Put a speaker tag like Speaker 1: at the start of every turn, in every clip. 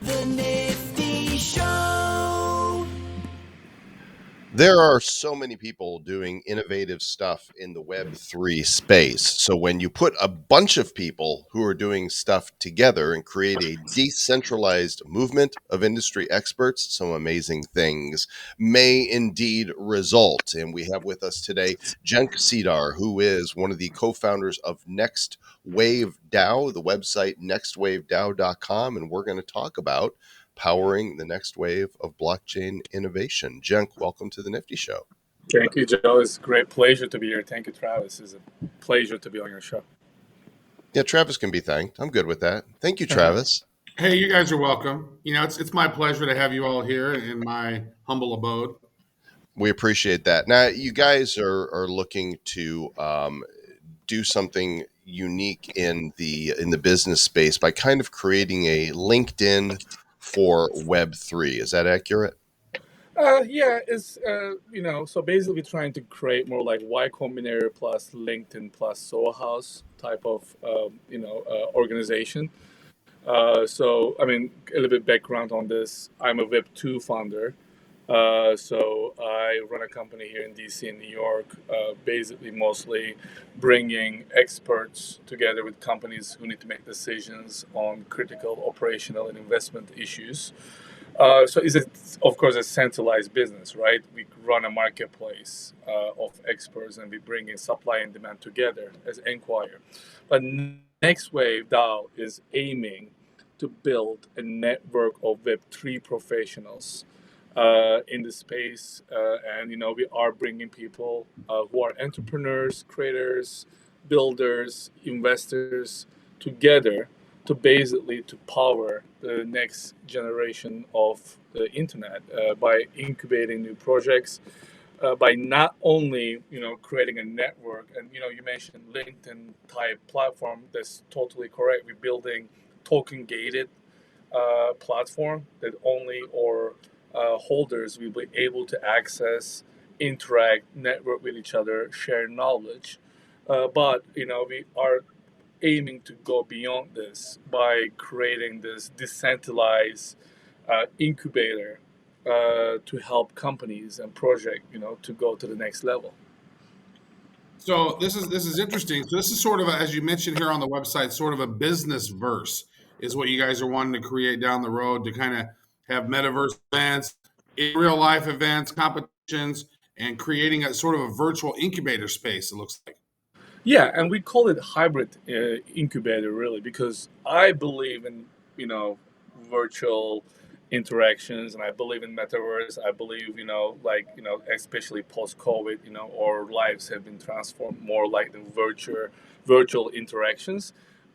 Speaker 1: The Nifty.Show.
Speaker 2: There are so many people doing innovative stuff in the Web3 space. So when you put a bunch of people who are doing stuff together and create a decentralized movement of industry experts, some amazing things may indeed result. And we have with us today Cenk Sidar, who is one of the co-founders of NextWave DAO, the website nextwavedao.com. And we're going to talk about powering the next wave of blockchain innovation. Cenk, welcome to the Nifty Show.
Speaker 3: Thank you, Joe. It's a great pleasure to be here. Thank you, Travis. It's a pleasure to be on your show.
Speaker 2: Yeah, Travis can be thanked. I'm good with that. Thank you, Travis.
Speaker 4: Hey, you guys are welcome. You know, it's my pleasure to have you all here in my humble abode.
Speaker 2: We appreciate that. Now, you guys are looking to do something unique in the business space by kind of creating a LinkedIn for Web3. Is that accurate?
Speaker 3: Yeah, it's so basically trying to create more like Y Combinator plus LinkedIn plus Soho House type of organization. So I mean, a little bit background on this. I'm a Web2 founder. So I run a company here in DC and New York, basically mostly bringing experts together with companies who need to make decisions on critical operational and investment issues. So it's of course a centralized business, right? We run a marketplace of experts, and we bring in supply and demand together as Enquire. But NextWave DAO is aiming to build a network of Web3 professionals in the space, and we are bringing people who are entrepreneurs, creators, builders, investors together to basically to power the next generation of the internet by incubating new projects, by not only creating a network, and you mentioned LinkedIn type platform. That's totally correct. We're building token gated platform that only or holders will be able to access, interact, network with each other, share knowledge. But we are aiming to go beyond this by creating this decentralized incubator to help companies and project to go to the next level.
Speaker 4: So this is interesting. So this is sort of as you mentioned here on the website, sort of a business verse is what you guys are wanting to create down the road to kind of have metaverse events, in real life events, competitions, and creating a sort of a virtual incubator space. It looks like.
Speaker 3: Yeah, and we call it hybrid incubator really because I believe in virtual interactions, and I believe in metaverse. I believe especially post COVID, our lives have been transformed more like the virtual interactions.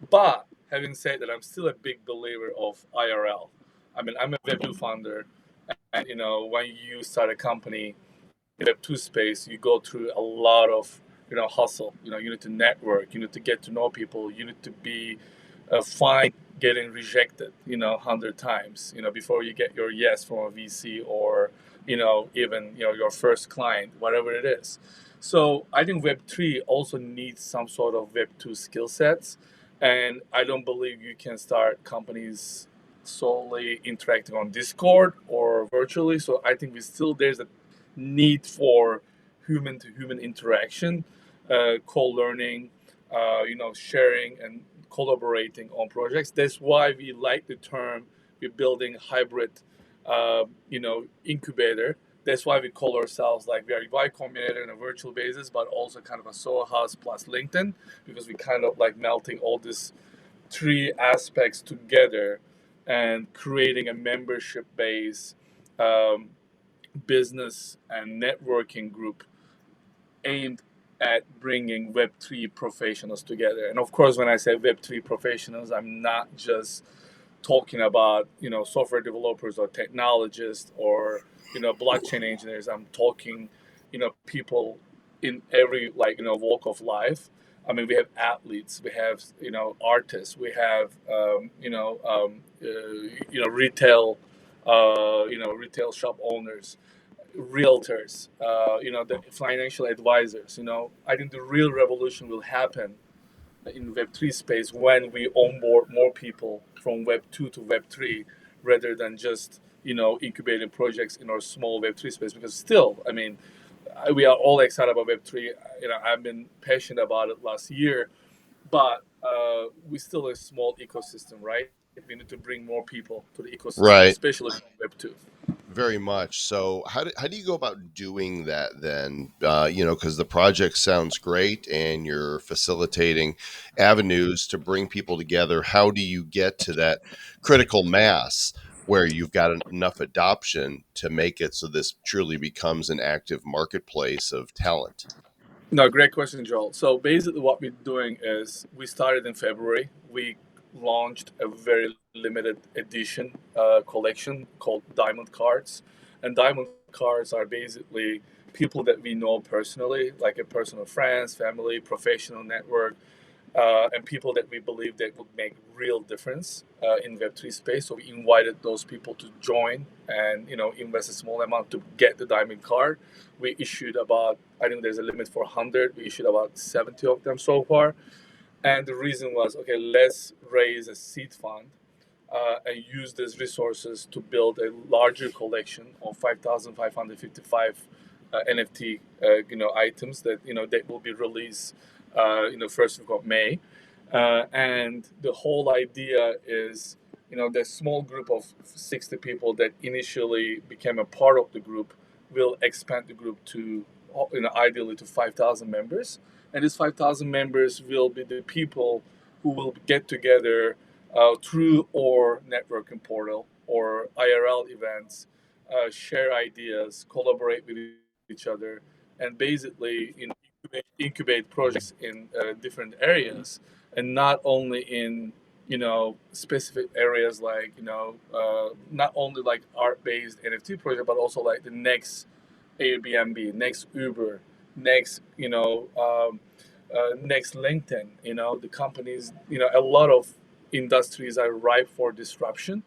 Speaker 3: But having said that, I'm still a big believer of IRL. I mean, I'm a Web2 founder, and when you start a company in Web2 space, you go through a lot of hustle. You need to network, you need to get to know people, you need to be fine getting rejected 100 times before you get your yes from a VC or even your first client, whatever it is. So I think Web3 also needs some sort of Web2 skill sets, and I don't believe you can start companies solely interacting on Discord or virtually. So I think there's a need for human to human interaction, co-learning, sharing and collaborating on projects. That's why we like the term. We're building hybrid, incubator. That's why we call ourselves like we are Y Combinator on a virtual basis, but also kind of a Soho House plus LinkedIn, because we kind of like melting all these three aspects together and creating a membership base business and networking group aimed at bringing Web3 professionals together. And of course, when I say Web3 professionals, I'm not just talking about software developers or technologists or blockchain engineers. I'm talking people in every walk of life. I mean, we have athletes, we have artists, we have retail retail shop owners, realtors, the financial advisors. I think the real revolution will happen in Web3 space when we onboard more people from Web2 to Web3 rather than just incubating projects in our small Web3 space. Because still, I mean, we are all excited about Web3. I've been passionate about it last year, but we still a small ecosystem, right? We need to bring more people to the ecosystem,
Speaker 2: Right.
Speaker 3: especially from Web2.
Speaker 2: Very much. So how do you go about doing that then? Because the project sounds great and you're facilitating avenues to bring people together. How do you get to that critical mass where you've got enough adoption to make it so this truly becomes an active marketplace of talent?
Speaker 3: No, great question, Joel. So basically, what we're doing is we started in February. We launched a very limited edition collection called Diamond Cards, and Diamond Cards are basically people that we know personally, like a personal friends, family, professional network, and people that we believe that would make real difference in Web3 space. So we invited those people to join and invest a small amount to get the diamond card. We issued about, I think there's a limit for 100. We issued about 70 of them so far. And the reason was, okay, let's raise a seed fund and use these resources to build a larger collection of 5,555 NFT, items that that will be released, first week of May, and the whole idea is, the small group of 60 people that initially became a part of the group will expand the group to, ideally to 5,000 members, and these 5,000 members will be the people who will get together through our networking portal or IRL events, share ideas, collaborate with each other, and basically incubate projects in different areas, and not only in specific areas like not only like art-based NFT project, but also like the next Airbnb, next Uber, next next LinkedIn. The companies, a lot of industries are ripe for disruption,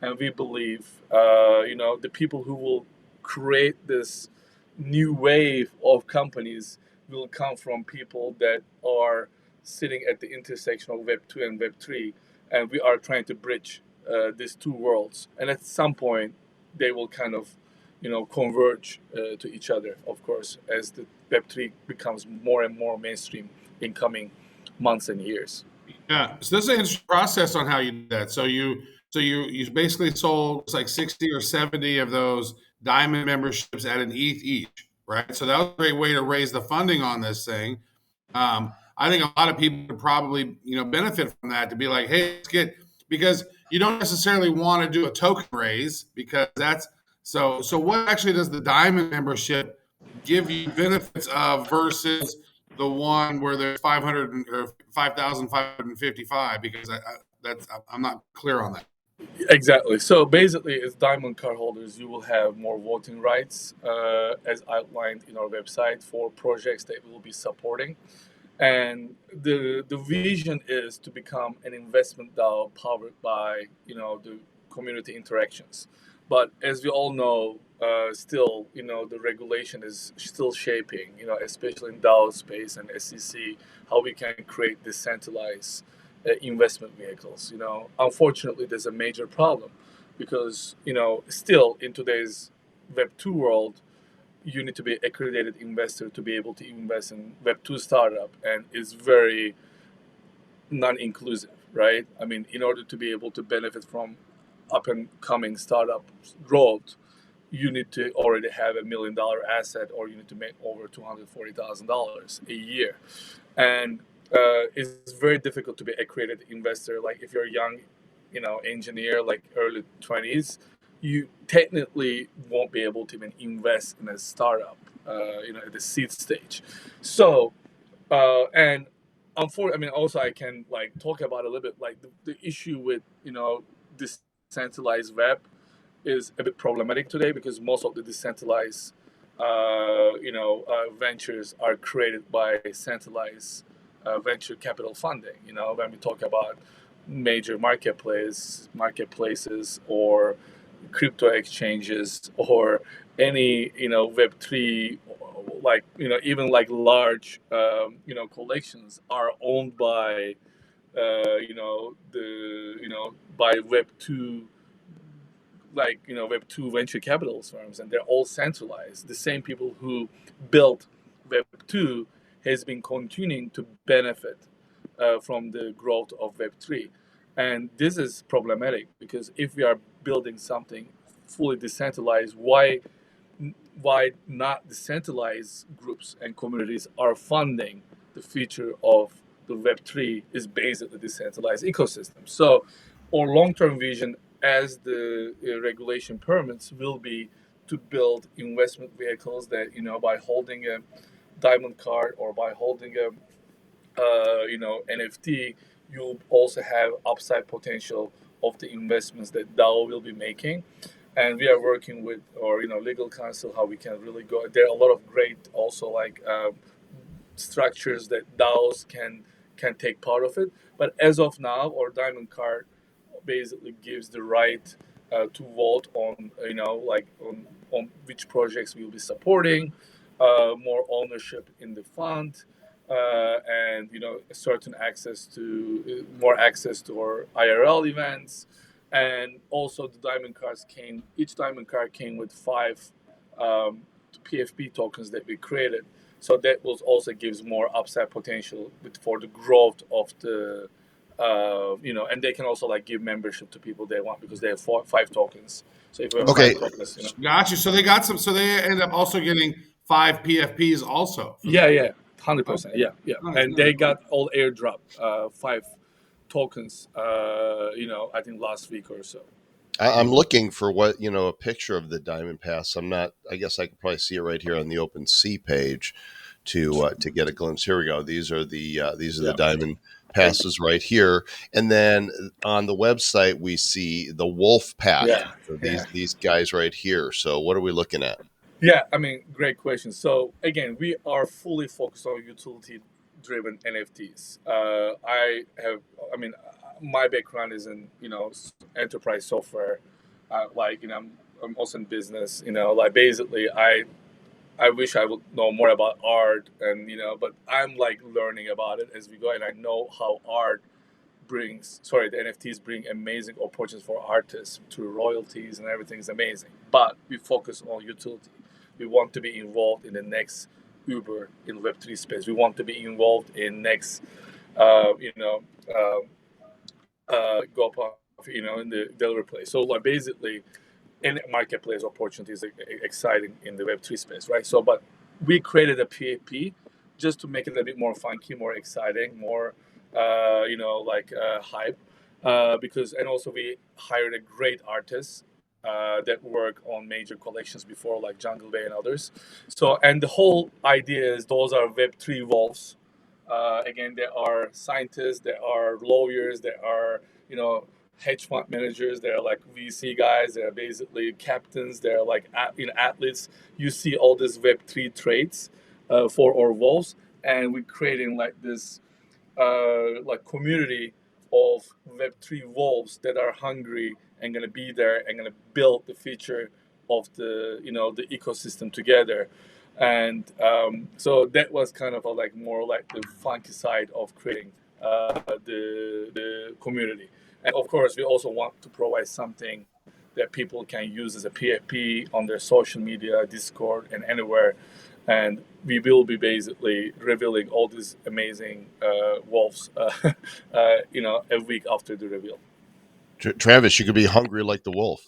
Speaker 3: and we believe the people who will create this new wave of companies will come from people that are sitting at the intersection of Web 2 and Web 3, and we are trying to bridge these two worlds, and at some point they will kind of converge to each other, of course, as the Web 3 becomes more and more mainstream in coming months and years.
Speaker 4: Yeah. So this is an interesting process on how you do that. So you basically sold like 60 or 70 of those diamond memberships at an ETH each, right? So that was a great way to raise the funding on this thing. I think a lot of people would probably benefit from that, to be like, hey, let's get, because you don't necessarily want to do a token raise, because that's so what actually does the diamond membership give you benefits of versus the one where there's 500 or 5,555? Because I'm not clear on that.
Speaker 3: Exactly. So basically, as diamond card holders, you will have more voting rights, as outlined in our website, for projects that we will be supporting. And the vision is to become an investment DAO powered by the community interactions. But as we all know, still the regulation is still shaping. Especially in DAO space and SEC, how we can create decentralized investment vehicles. Unfortunately, there's a major problem because still in today's Web 2 world, you need to be accredited investor to be able to invest in Web2 startup, and it's very non-inclusive, right? I mean, in order to be able to benefit from up and coming startup growth, you need to already have $1 million asset, or you need to make over $240,000 a year, and it's very difficult to be accredited investor. Like if you're a young, engineer, like early 20s, you technically won't be able to even invest in a startup, at the seed stage. So, and unfortunately, I mean, also I can like talk about a little bit like the issue with decentralized web is a bit problematic today, because most of the decentralized ventures are created by centralized venture capital funding. When we talk about major marketplaces or crypto exchanges or any Web3, like even like large collections are owned by the by Web2 like Web2 venture capital firms, and they're all centralized. The same people who built Web2 has been continuing to benefit from the growth of Web3, and this is problematic because if we are building something fully decentralized, why not decentralized groups and communities are funding the future of the Web3 is basically decentralized ecosystem. So our long-term vision as the regulation permits will be to build investment vehicles that, by holding a diamond card or by holding a NFT, you also have upside potential of the investments that DAO will be making. And we are working with our legal counsel how we can really go. There are a lot of great also like structures that DAOs can take part of it. But as of now, our diamond card basically gives the right to vote on like on which projects we will be supporting, more ownership in the fund, and certain access to more access to our IRL events, and also the diamond cards came. Each diamond card came with 5 PFP tokens that we created. So that will also gives more upside potential for the growth of the and they can also like give membership to people they want because they have 5 tokens. So if you have
Speaker 2: Okay.
Speaker 3: 5 tokens,
Speaker 4: Gotcha. So they got some. So they end up also getting 5 PFPs also.
Speaker 3: yeah, 100%,
Speaker 4: Okay.
Speaker 3: yeah,
Speaker 4: Nice,
Speaker 3: and
Speaker 4: nice.
Speaker 3: they got all airdrop 5 tokens. I think last week or so.
Speaker 2: I'm looking for a picture of the Diamond Pass. I guess I could probably see it right here on the OpenSea page to get a glimpse. Here we go. These are the Diamond Passes right here. And then on the website, we see the Wolf Pack.
Speaker 3: Yeah.
Speaker 2: So these guys right here. So what are we looking at?
Speaker 3: Yeah, I mean, great question. So again, we are fully focused on utility-driven NFTs. My background is in enterprise software. I'm also in business. Like basically, I wish I would know more about art, and but I'm like learning about it as we go, and I know how the NFTs bring amazing opportunities for artists through royalties and everything is amazing. But we focus on utility. We want to be involved in the next Uber in Web3 space. We want to be involved in next, GoPuff, in the delivery place. So like basically, any marketplace opportunities are exciting in the Web3 space, right? So, but we created a PAP just to make it a bit more funky, more exciting, more, hype. And also we hired a great artist that work on major collections before, like Jungle Bay and others. So, and the whole idea is those are Web3 wolves. Again, there are scientists, there are lawyers, there are, hedge fund managers, they're like VC guys, they're basically captains, they're like athletes. You see all these Web3 traits for our wolves, and we're creating like this like community of Web3 wolves that are hungry and gonna be there and gonna build the future of the the ecosystem together. And so that was kind of like more like the funky side of creating the community. And of course, we also want to provide something that people can use as a PFP on their social media, Discord, and anywhere. And we will be basically revealing all these amazing wolves, a week after the reveal.
Speaker 2: Travis, you could be hungry like the wolf.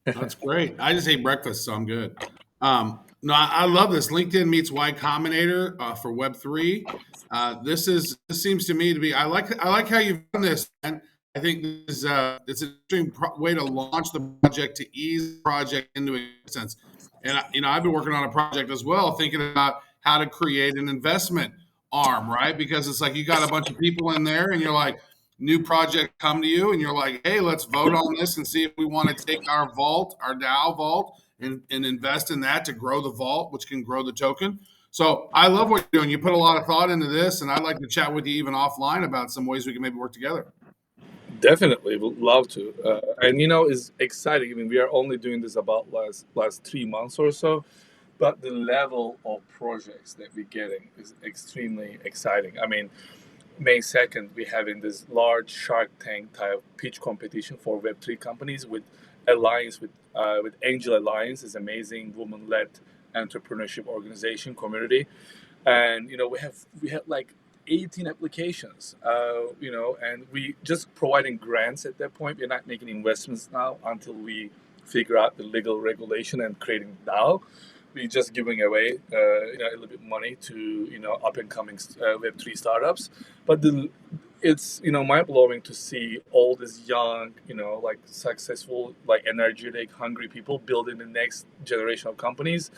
Speaker 4: That's great. I just ate breakfast, so I'm good. No, I love this. LinkedIn meets Y Combinator for Web3. This seems to me to be. I like how you've done this, man. I think this is it's an interesting way to launch the project, to ease the project into existence. And I've been working on a project as well, thinking about how to create an investment arm, right? Because it's like you got a bunch of people in there, and you're like, new project come to you, and you're like, hey, let's vote on this and see if we want to take our vault, our DAO vault, and invest in that to grow the vault, which can grow the token. So I love what you're doing. You put a lot of thought into this, and I'd like to chat with you even offline about some ways we can maybe work together.
Speaker 3: Definitely, would love to. And it's exciting. I mean, we are only doing this about last 3 months or so, but the level of projects that we're getting is extremely exciting. I mean, May 2nd, we're having this large Shark Tank type pitch competition for Web3 companies with alliance with Angel Alliance, is amazing woman-led entrepreneurship organization community, and we have like 18 applications, and we just providing grants at that point. We're not making investments now until we figure out the legal regulation and creating DAO. We're just giving away a little bit money to up and coming Web3 startups, but it's mind blowing to see all these young, like successful, like energetic, hungry people building the next generation of companies.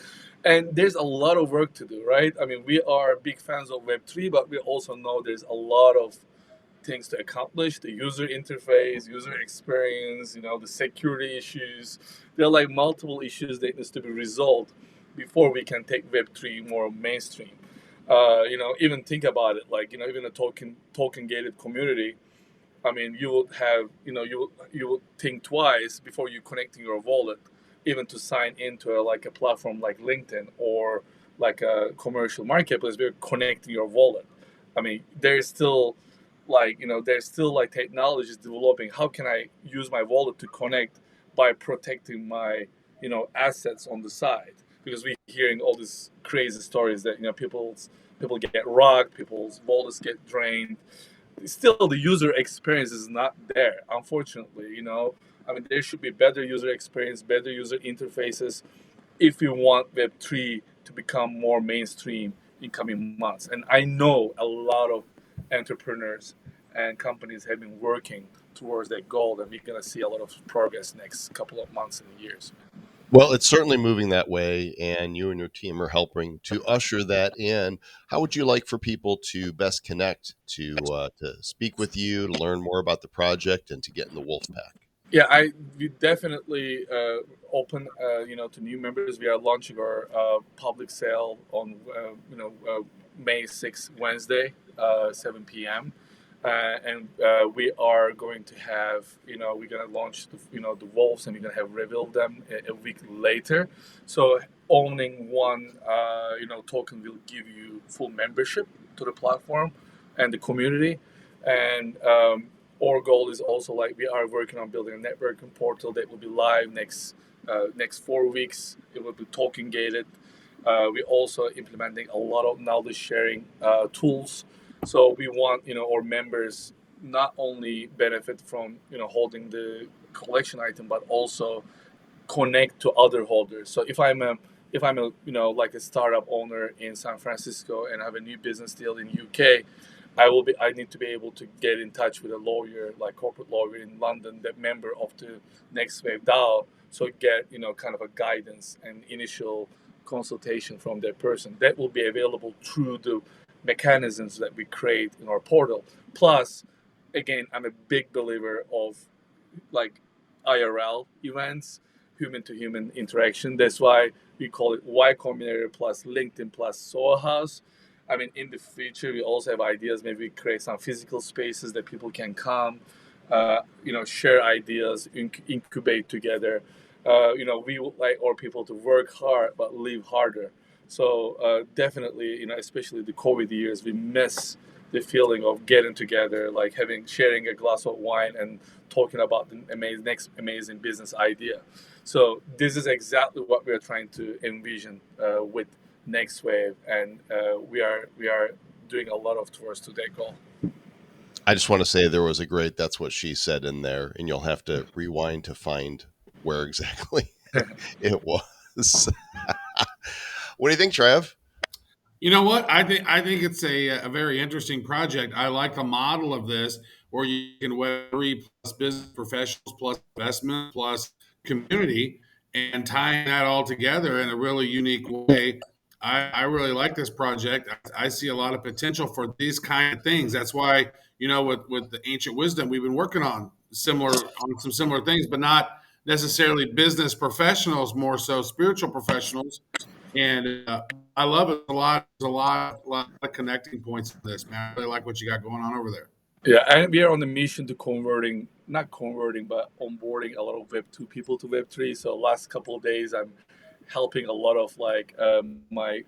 Speaker 3: And there's a lot of work to do, right? I mean, we are big fans of Web3, but we also know there's a lot of things to accomplish: the user interface, user experience, the security issues. There are like multiple issues that needs to be resolved before we can take Web3 more mainstream. Even think about it, like, even a token gated community. I mean, you would have, you would think twice before you connecting your wallet, even to sign into like a platform like LinkedIn or like a commercial marketplace. We're connecting your wallet. I mean, there's still like technologies developing. How can I use my wallet to connect by protecting my, assets on the side? Because we're hearing all these crazy stories that people get robbed, people's wallets get drained. Still, the user experience is not there, unfortunately. I mean, there should be better user experience, better user interfaces if you want Web3 to become more mainstream in coming months. And I know a lot of entrepreneurs and companies have been working towards that goal, and we're going to see a lot of progress next couple of months and years.
Speaker 2: Well, it's certainly moving that way, and you and your team are helping to usher that in. How would you like for people to best connect to speak with you, to learn more about the project, and to get in the wolf pack?
Speaker 3: Yeah, we definitely open, to new members. We are launching our public sale on, May 6th, Wednesday, 7 p.m. And we are going to have, we're going to launch the wolves, and we're going to have revealed them a week later. So owning one, token will give you full membership to the platform and the community. And our goal is also, like, we are working on building a networking portal that will be live next 4 weeks. It will be token gated. We're also implementing a lot of knowledge sharing tools. So we want our members not only benefit from holding the collection item, but also connect to other holders. So if I'm a like a startup owner in San Francisco and have a new business deal in UK, I need to be able to get in touch with a lawyer, like corporate lawyer in London, that member of the NextWave DAO, so get kind of a guidance and initial consultation from that person. That will be available through the mechanisms that we create in our portal. Plus, again, I'm a big believer of like IRL events, human to human interaction. That's why we call it Y Combinator plus LinkedIn plus Soho House. I mean, in the future, we also have ideas. Maybe we create some physical spaces that people can come, share ideas, incubate together. We would like our people to work hard but live harder. So definitely, especially the COVID years, we miss the feeling of getting together, like sharing a glass of wine and talking about the next amazing business idea. So this is exactly what we are trying to envision with NextWave, and we are doing a lot of towards to that goal.
Speaker 2: I just want to say there was a great "that's what she said" in there, and you'll have to rewind to find where exactly it was. What do you think, Trav?
Speaker 4: You know what? I think it's a very interesting project. I like the model of this, where you can Web3 plus business professionals plus investment plus community, and tying that all together in a really unique way. I really like this project. I see a lot of potential for these kind of things. That's why, with the ancient wisdom, we've been working on some similar things, but not necessarily business professionals, more so spiritual professionals. And I love it a lot. There's a lot of connecting points in this, man. I really like what you got going on over there.
Speaker 3: Yeah, and we are on the mission to not converting, but onboarding a lot of Web2 people to Web3. So last couple of days, I'm helping a lot of my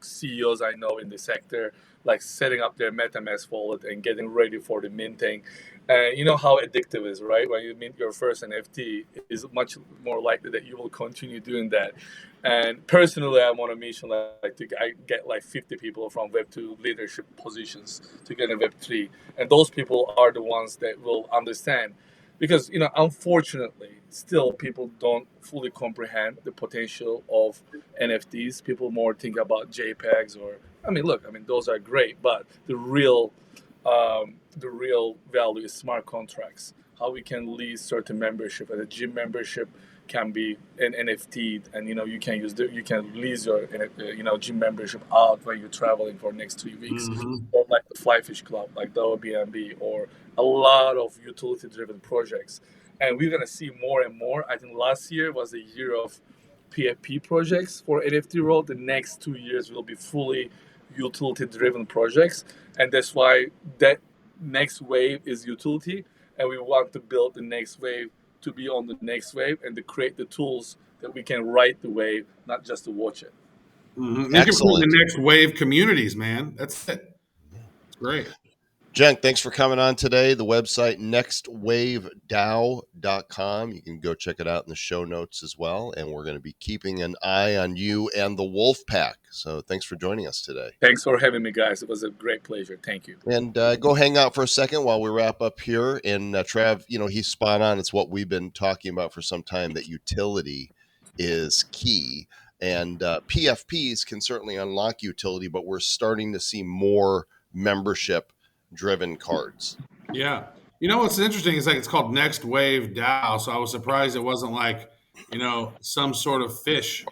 Speaker 3: CEOs I know in the sector, like setting up their MetaMask wallet and getting ready for the minting. And you know how addictive it is, right? When you mint your first NFT, is much more likely that you will continue doing that. And personally, I want to mention I get like 50 people from Web2 leadership positions to get in Web3, and those people are the ones that will understand, because unfortunately, still people don't fully comprehend the potential of NFTs. People more think about JPEGs, or those are great, but the real value is smart contracts. How we can lease certain membership, and a gym membership can be an NFT, and you can you can lease your gym membership out when you're traveling for next 3 weeks, or like the Fly Fish Club, like the Airbnb, or a lot of utility-driven projects. And we're gonna see more and more. I think last year was the year of PFP projects for NFT world. The next 2 years will be fully utility-driven projects, and that's why that next wave is utility, and we want to build the next wave to be on the next wave and to create the tools that we can ride the wave, not just to watch it.
Speaker 4: You can put the next wave communities, man. That's it. It's great.
Speaker 2: Cenk, thanks for coming on today. The website, NextWaveDAO.com. You can go check it out in the show notes as well. And we're going to be keeping an eye on you and the Wolf Pack. So thanks for joining us today.
Speaker 3: Thanks for having me, guys. It was a great pleasure. Thank you.
Speaker 2: And go hang out for a second while we wrap up here. And Trav, he's spot on. It's what we've been talking about for some time, that utility is key. And PFPs can certainly unlock utility, but we're starting to see more membership driven cards.
Speaker 4: Yeah. What's interesting is it's called NextWave DAO. So I was surprised it wasn't like, some sort of fish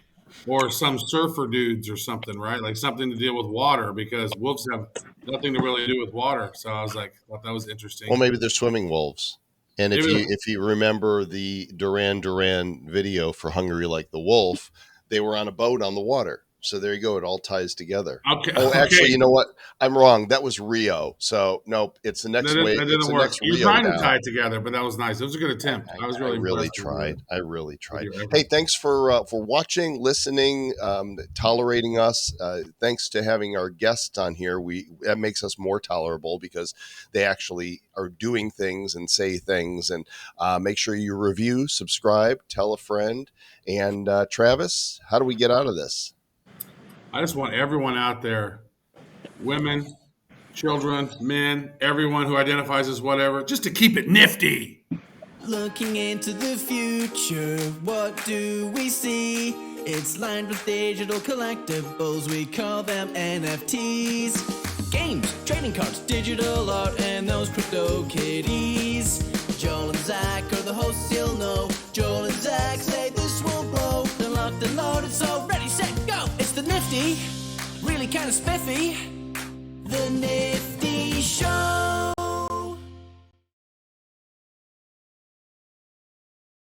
Speaker 4: or some surfer dudes or something, right? Like something to deal with water, because wolves have nothing to really do with water. So I was like, thought that was interesting.
Speaker 2: Well, maybe they're swimming wolves. And if you remember the Duran Duran video for Hungry Like the Wolf, they were on a boat on the water. So there you go. It all ties together.
Speaker 4: Okay.
Speaker 2: Oh, actually, you know what? I'm wrong. That was Rio. So nope. It's the next wave.
Speaker 4: That didn't work. You were trying to tie it together, but that was nice. It was a good attempt. I really tried.
Speaker 2: Hey, thanks for watching, listening, tolerating us. Thanks to having our guests on here. That makes us more tolerable, because they actually are doing things and say things. And make sure you review, subscribe, tell a friend. And Travis, how do we get out of this?
Speaker 4: I just want everyone out there, women, children, men, everyone who identifies as whatever, just to keep it nifty.
Speaker 1: Looking into the future, what do we see? It's lined with digital collectibles, we call them NFTs. Games, trading cards, digital art, and those crypto kitties. Joel and Zach are the hosts, you'll know. Joel and Zach say this will blow. They're locked and loaded, so ready, set, go. It's the Nifty, really kind of spiffy. The Nifty Show.